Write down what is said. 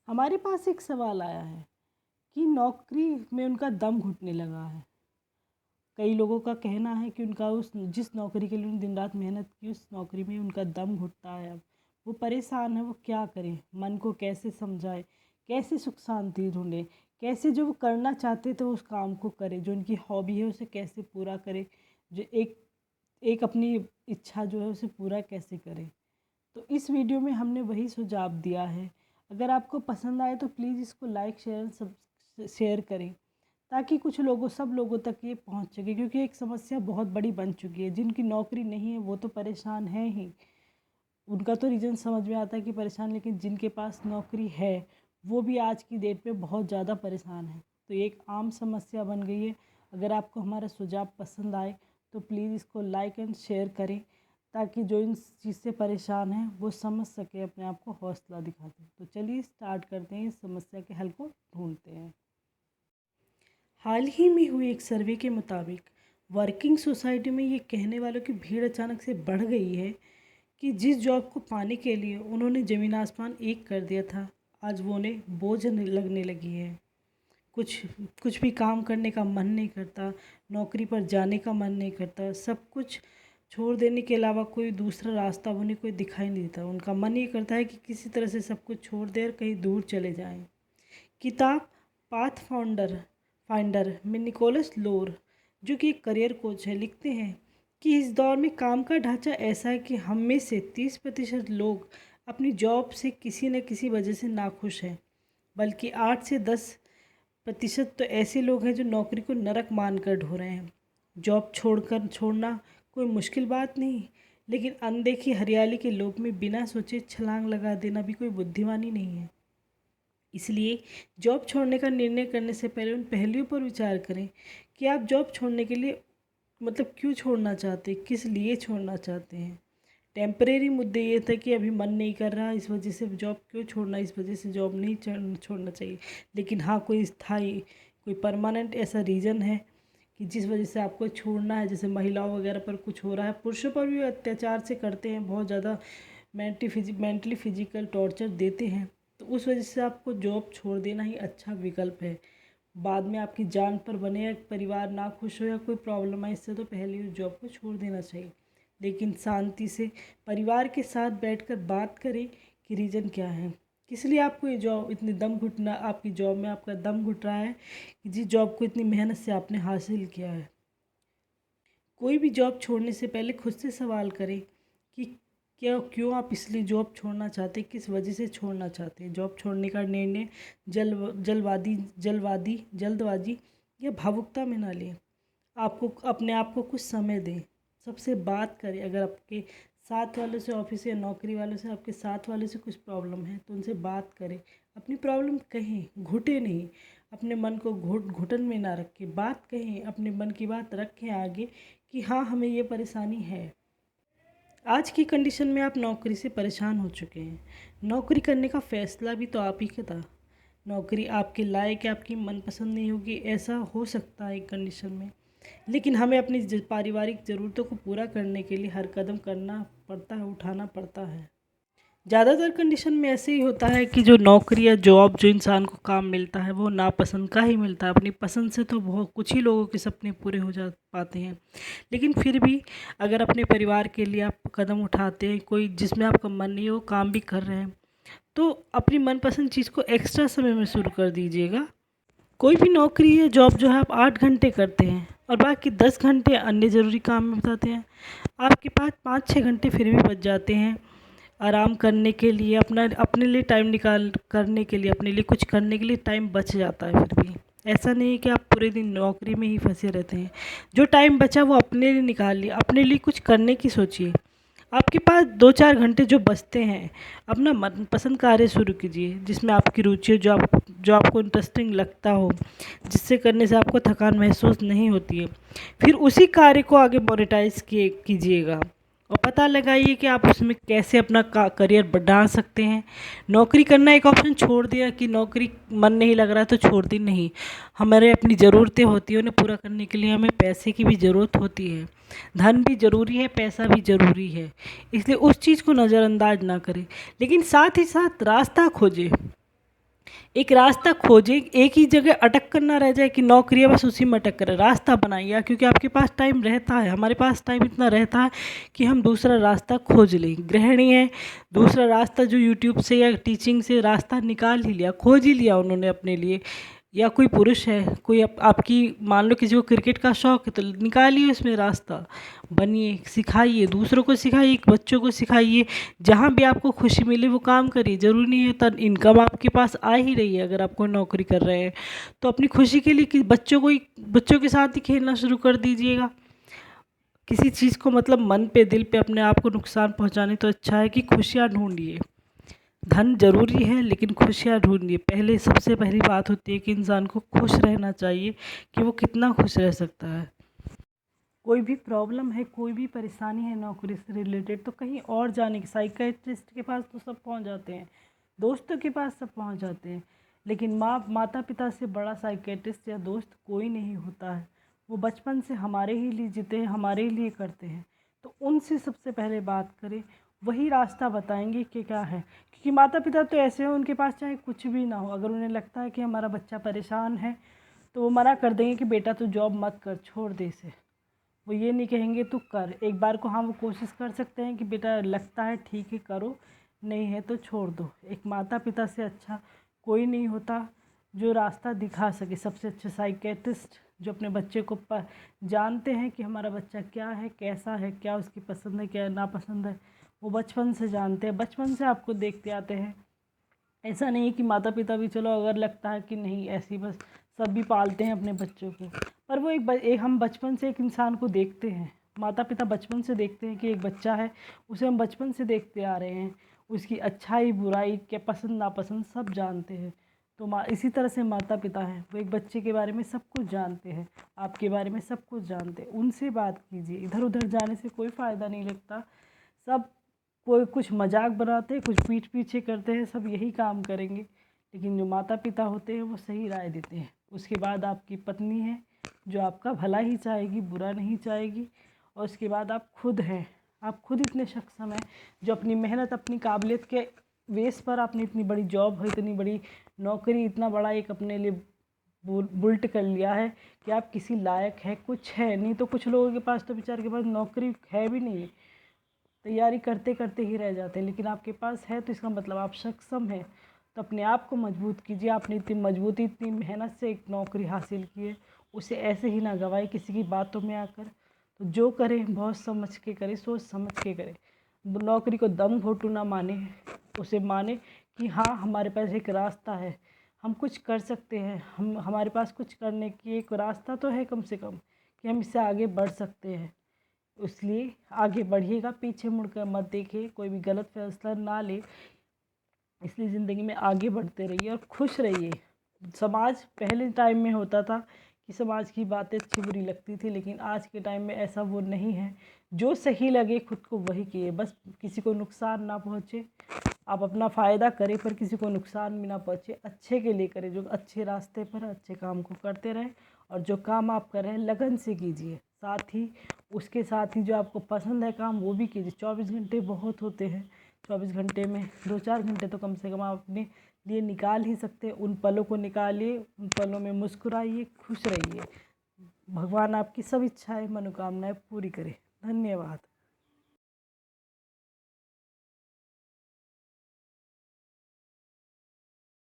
हमारे पास एक सवाल आया है कि नौकरी में उनका दम घुटने लगा है। कई लोगों का कहना है कि उनका उस जिस नौकरी के लिए उन्होंने दिन रात मेहनत की, उस नौकरी में उनका दम घुटता है। अब वो परेशान है, वो क्या करे, मन को कैसे समझाए, कैसे सुख शांति ढूंढे, कैसे जो वो करना चाहते थे उस काम को करे, जो उनकी हॉबी है उसे कैसे पूरा करे, जो एक एक अपनी इच्छा जो है उसे पूरा कैसे करे। तो इस वीडियो में हमने वही सुझाव दिया है। अगर आपको पसंद आए तो प्लीज़ इसको लाइक शेयर करें, ताकि कुछ लोगों सब लोगों तक ये पहुंच सके, क्योंकि एक समस्या बहुत बड़ी बन चुकी है। जिनकी नौकरी नहीं है वो तो परेशान है ही, उनका तो रीज़न समझ में आता है कि परेशान, लेकिन जिनके पास नौकरी है वो भी आज की डेट में बहुत ज़्यादा परेशान है। तो ये एक आम समस्या बन गई है। अगर आपको हमारा सुझाव पसंद आए तो प्लीज़ इसको लाइक एंड शेयर करें, ताकि जो इन चीज़ से परेशान है वो समझ सके, अपने आप को हौसला दिखा दें। तो चलिए स्टार्ट करते हैं, इस समस्या के हल को ढूंढते हैं। हाल ही में हुए एक सर्वे के मुताबिक वर्किंग सोसाइटी में ये कहने वालों की भीड़ अचानक से बढ़ गई है कि जिस जॉब को पाने के लिए उन्होंने ज़मीन आसमान एक कर दिया था, आज वो उन्हें बोझ लगने लगी है। कुछ कुछ भी काम करने का मन नहीं करता, नौकरी पर जाने का मन नहीं करता, सब कुछ छोड़ देने के अलावा कोई दूसरा रास्ता उन्हें कोई दिखाई नहीं देता। उनका मन ये करता है कि किसी तरह से सब कुछ छोड़ दें और कहीं दूर चले जाएं। किताब पाथ फाइंडर में निकोलस लोर, जो कि एक करियर कोच है, लिखते हैं कि इस दौर में काम का ढांचा ऐसा है कि हम में से 30% लोग अपनी जॉब से किसी न किसी वजह से नाखुश हैं, बल्कि 8 से 10% तो ऐसे लोग हैं जो नौकरी को नरक मानकर ढो रहे हैं। जॉब छोड़ना कोई मुश्किल बात नहीं, लेकिन अनदेखी हरियाली के लोभ में बिना सोचे छलांग लगा देना भी कोई बुद्धिमानी नहीं है। इसलिए जॉब छोड़ने का निर्णय करने से पहले उन पहलुओं पर विचार करें कि आप जॉब छोड़ने के लिए क्यों छोड़ना चाहते हैं, किस लिए छोड़ना चाहते हैं। टेम्परेरी मुद्दे ये था कि अभी मन नहीं कर रहा, इस वजह से जॉब क्यों छोड़ना, इस वजह से जॉब नहीं छोड़ना चाहिए। लेकिन हाँ, कोई स्थायी, कोई परमानेंट ऐसा रीज़न है कि जिस वजह से आपको छोड़ना है। जैसे महिलाओं वगैरह पर कुछ हो रहा है, पुरुषों पर भी अत्याचार से करते हैं, बहुत ज़्यादा मेंटली फिजिकल टॉर्चर देते हैं, तो उस वजह से आपको जॉब छोड़ देना ही अच्छा विकल्प है। बाद में आपकी जान पर बने, या परिवार ना खुश हो या कोई प्रॉब्लम है, इससे तो पहले उस जॉब को छोड़ देना चाहिए। लेकिन शांति से परिवार के साथ बैठकर बात करें कि रीज़न क्या है, किस लिए आपको ये जॉब इतनी दम घुटना, आपकी जॉब में आपका दम घुट रहा है, कि जिस जॉब को इतनी मेहनत से आपने हासिल किया है। कोई भी जॉब छोड़ने से पहले खुद से सवाल करें कि क्यों आप इसलिए जॉब छोड़ना चाहते हैं, किस वजह से छोड़ना चाहते हैं। जॉब छोड़ने का निर्णय जल्दबाजी या भावुकता में ना लें। आपको अपने आप को कुछ समय दें, सबसे बात करें। अगर आपके साथ वालों से, ऑफिस या नौकरी वालों से, आपके साथ वालों से कुछ प्रॉब्लम है तो उनसे बात करें, अपनी प्रॉब्लम कहें, घुटे नहीं, अपने मन को घुटन में ना रखें, बात कहें, अपने मन की बात रखें आगे कि हाँ, हमें ये परेशानी है। आज की कंडीशन में आप नौकरी से परेशान हो चुके हैं। नौकरी करने का फ़ैसला भी तो आप ही का था। नौकरी आपके लायक, आपकी मनपसंद नहीं होगी, ऐसा हो सकता है एक कंडीशन में, लेकिन हमें अपनी पारिवारिक ज़रूरतों को पूरा करने के लिए हर कदम करना पड़ता है, उठाना पड़ता है। ज़्यादातर कंडीशन में ऐसे ही होता है कि जो नौकरी या जॉब जो इंसान को काम मिलता है वो नापसंद का ही मिलता है। अपनी पसंद से तो बहुत कुछ ही लोगों के सपने पूरे हो जा पाते हैं, लेकिन फिर भी अगर अपने परिवार के लिए आप कदम उठाते हैं, कोई जिसमें आपका मन नहीं हो, काम भी कर रहे हैं, तो अपनी मनपसंद चीज़ को एक्स्ट्रा समय में शुरू कर दीजिएगा। कोई भी नौकरी या जॉब जो है आप 8 घंटे करते हैं और बाकी 10 घंटे अन्य ज़रूरी काम में बिताते हैं, आपके पास 5-6 घंटे फिर भी बच जाते हैं आराम करने के लिए, अपने लिए टाइम निकाल करने के लिए, अपने लिए कुछ करने के लिए टाइम बच जाता है। फिर भी ऐसा नहीं है कि आप पूरे दिन नौकरी में ही फंसे रहते हैं। जो टाइम बचा वो अपने लिए निकालिए, अपने लिए कुछ करने की सोचिए। आपके पास 2-4 घंटे जो बचते हैं, अपना मनपसंद कार्य शुरू कीजिए, जिसमें आपकी रुचि हो, जो आपको इंटरेस्टिंग लगता हो, जिससे करने से आपको थकान महसूस नहीं होती है। फिर उसी कार्य को आगे मोनेटाइज कीजिएगा और पता लगाइए कि आप उसमें कैसे अपना करियर बढ़ा सकते हैं। नौकरी करना एक ऑप्शन छोड़ दिया कि नौकरी मन नहीं लग रहा तो छोड़ दी, नहीं। हमारे अपनी ज़रूरतें होती हैं, उन्हें पूरा करने के लिए हमें पैसे की भी ज़रूरत होती है। धन भी ज़रूरी है, पैसा भी ज़रूरी है, इसलिए उस चीज़ को नज़रअंदाज ना करें, लेकिन साथ ही साथ रास्ता खोजें। एक रास्ता खोजें, एक ही जगह अटक कर ना रह जाए कि नौकरी है बस उसी में अटक कर, रास्ता बनाइए, क्योंकि आपके पास टाइम रहता है, हमारे पास टाइम इतना रहता है कि हम दूसरा रास्ता खोज लें। गृहिणी है, दूसरा रास्ता जो यूट्यूब से या टीचिंग से रास्ता निकाल ही लिया, खोज ही लिया उन्होंने अपने लिए। या कोई पुरुष है, कोई आपकी मान लो किसी को क्रिकेट का शौक है तो निकालिए उसमें रास्ता, बनिए, सिखाइए, दूसरों को सिखाइए, बच्चों को सिखाइए, जहाँ भी आपको खुशी मिले वो काम करिए। ज़रूरी नहीं है तो इनकम आपके पास आ ही रही है, अगर आप कोई नौकरी कर रहे हैं तो अपनी खुशी के लिए बच्चों के साथ ही खेलना शुरू कर दीजिएगा। किसी चीज़ को मतलब मन पे दिल पे अपने आप को नुकसान पहुंचाने तो अच्छा है कि खुशियाँ ढूंढिए। धन जरूरी है लेकिन खुशियाँ ढूंढिए। पहले सबसे पहली बात होती है कि इंसान को खुश रहना चाहिए, कि वो कितना खुश रह सकता है। कोई भी प्रॉब्लम है, कोई भी परेशानी है नौकरी से रिलेटेड, तो कहीं और जाने की, साइकियाट्रिस्ट के पास तो सब पहुंच जाते हैं, दोस्तों के पास सब पहुंच जाते हैं, लेकिन माता पिता से बड़ा साइकियाट्रिस्ट या दोस्त कोई नहीं होता है। वो बचपन से हमारे ही लिए जीते हैं, हमारे ही लिए करते हैं, तो उनसे सबसे पहले बात करें, वही रास्ता बताएंगे कि क्या है। क्योंकि माता पिता तो ऐसे हैं, उनके पास चाहे कुछ भी ना हो, अगर उन्हें लगता है कि हमारा बच्चा परेशान है तो वो मना कर देंगे कि बेटा तू जॉब मत कर, छोड़ दे इसे। वो ये नहीं कहेंगे तू कर, एक बार को हाँ वो कोशिश कर सकते हैं कि बेटा लगता है ठीक है करो, नहीं है तो छोड़ दो। एक माता पिता से अच्छा कोई नहीं होता जो रास्ता दिखा सके। सबसे अच्छे साइकियाट्रिस्ट जो अपने बच्चे को जानते हैं कि हमारा बच्चा क्या है, कैसा है, क्या उसकी पसंद है, क्या नापसंद है, वो बचपन से जानते हैं, बचपन से आपको देखते आते हैं। ऐसा नहीं है कि माता पिता भी, चलो अगर लगता है कि नहीं ऐसी बस सब भी पालते हैं अपने बच्चों को, पर वो एक हम बचपन से एक इंसान को देखते हैं, माता पिता बचपन से देखते हैं कि एक बच्चा है, उसे हम बचपन से देखते आ रहे हैं, उसकी अच्छाई बुराई क्या पसंद नापसंद सब जानते हैं। तो इसी तरह से माता पिता हैं, वो एक बच्चे के बारे में सब कुछ जानते हैं, आपके बारे में सब कुछ जानते हैं। उनसे बात कीजिए, इधर उधर जाने से कोई फ़ायदा नहीं लगता। सब कोई कुछ मजाक बनाते हैं, कुछ पीठ पीछे करते हैं, सब यही काम करेंगे, लेकिन जो माता पिता होते हैं वो सही राय देते हैं। उसके बाद आपकी पत्नी है जो आपका भला ही चाहेगी, बुरा नहीं चाहेगी। और उसके बाद आप खुद हैं, आप खुद इतने सक्षम हैं जो अपनी मेहनत, अपनी काबिलियत के बेस पर आपने इतनी बड़ी जॉब है, इतनी बड़ी नौकरी, इतना बड़ा एक अपने लिए बुल्ट कर लिया है कि आप किसी लायक है, कुछ है नहीं। तो कुछ लोगों के पास तो बेचारे के पास नौकरी है भी नहीं, तैयारी करते करते ही रह जाते हैं, लेकिन आपके पास है तो इसका मतलब आप सक्षम हैं। तो अपने आप को मजबूत कीजिए। आपने इतनी मजबूती, इतनी मेहनत से एक नौकरी हासिल की है, उसे ऐसे ही ना गवाए किसी की बातों में आकर। तो जो करें बहुत समझ के करें, सोच समझ के करें। नौकरी को दम घोटू ना माने, उसे माने कि हाँ हमारे पास एक रास्ता है, हम कुछ कर सकते हैं, हमारे पास कुछ करने की एक रास्ता तो है कम से कम, कि हम इससे आगे बढ़ सकते हैं। इसलिए आगे बढ़िएगा, पीछे मुड़कर मत देखिए, कोई भी गलत फैसला ना ले। इसलिए ज़िंदगी में आगे बढ़ते रहिए और खुश रहिए। समाज पहले टाइम में होता था कि समाज की बातें अच्छी बुरी लगती थी, लेकिन आज के टाइम में ऐसा वो नहीं है। जो सही लगे खुद को वही किए, बस किसी को नुकसान ना पहुँचे। आप अपना फ़ायदा करें पर किसी को नुकसान भी ना पहुँचे, अच्छे के लिए करें, जो अच्छे रास्ते पर अच्छे काम को करते रहें। और जो काम आप कर रहे हैं लगन से कीजिए, साथ ही उसके साथ ही जो आपको पसंद है काम वो भी कीजिए। 24 घंटे बहुत होते हैं, 24 घंटे में 2-4 घंटे तो कम से कम आप अपने लिए निकाल ही सकते हैं। उन पलों को निकालिए, उन पलों में मुस्कुराइए, खुश रहिए। भगवान आपकी सब इच्छाएं मनोकामनाएं पूरी करे। धन्यवाद।